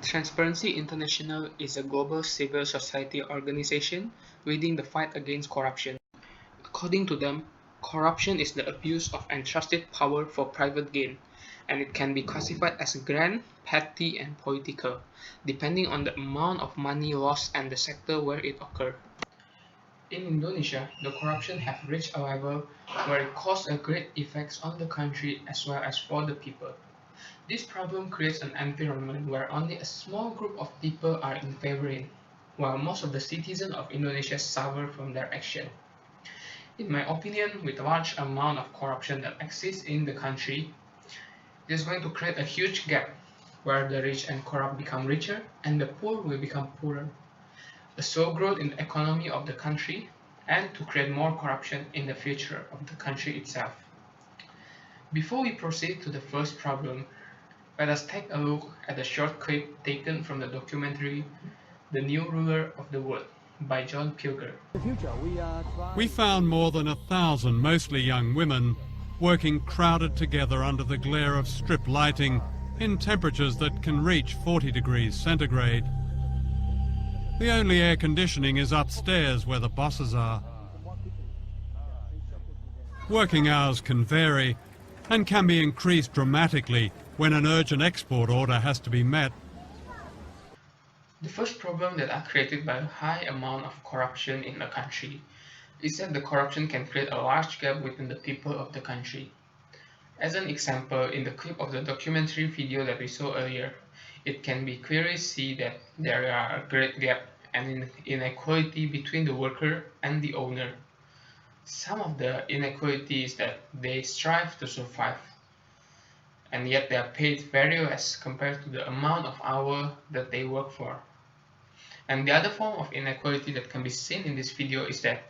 Transparency International is a global civil society organization leading the fight against corruption. According to them, corruption is the abuse of entrusted power for private gain, and it can be classified as grand, petty, and political, depending on the amount of money lost and the sector where it occurred. In Indonesia, the corruption has reached a level where it causes a great effects on the country as well as for the people. This problem creates an environment where only a small group of people are in favor in, while most of the citizens of Indonesia suffer from their action. In my opinion, with a large amount of corruption that exists in the country, it is going to create a huge gap where the rich and corrupt become richer and the poor will become poorer, a slow growth in the economy of the country, and to create more corruption in the future of the country itself. Before we proceed to the first problem, let us take a look at a short clip taken from the documentary The New Ruler of the World by John Pilger. We found more than 1,000 mostly young women working crowded together under the glare of strip lighting in temperatures that can reach 40 degrees centigrade. The only air conditioning is upstairs where the bosses are. Working hours can vary and can be increased dramatically when an urgent export order has to be met. The first problem that are created by a high amount of corruption in a country is that the corruption can create a large gap within the people of the country. As an example, in the clip of the documentary video that we saw earlier, it can be clearly seen that there are a great gap and inequality between the worker and the owner. Some of the inequality is that they strive to survive, and yet they are paid very less compared to the amount of hours that they work for. And the other form of inequality that can be seen in this video is that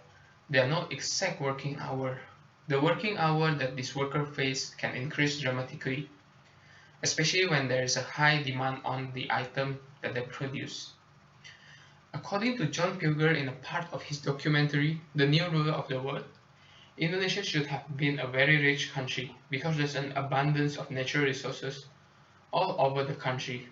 there are no exact working hour. The working hour that this worker face can increase dramatically, especially when there is a high demand on the item that they produce. According to John Pilger in a part of his documentary, The New Ruler of the World, Indonesia should have been a very rich country because there's an abundance of natural resources all over the country,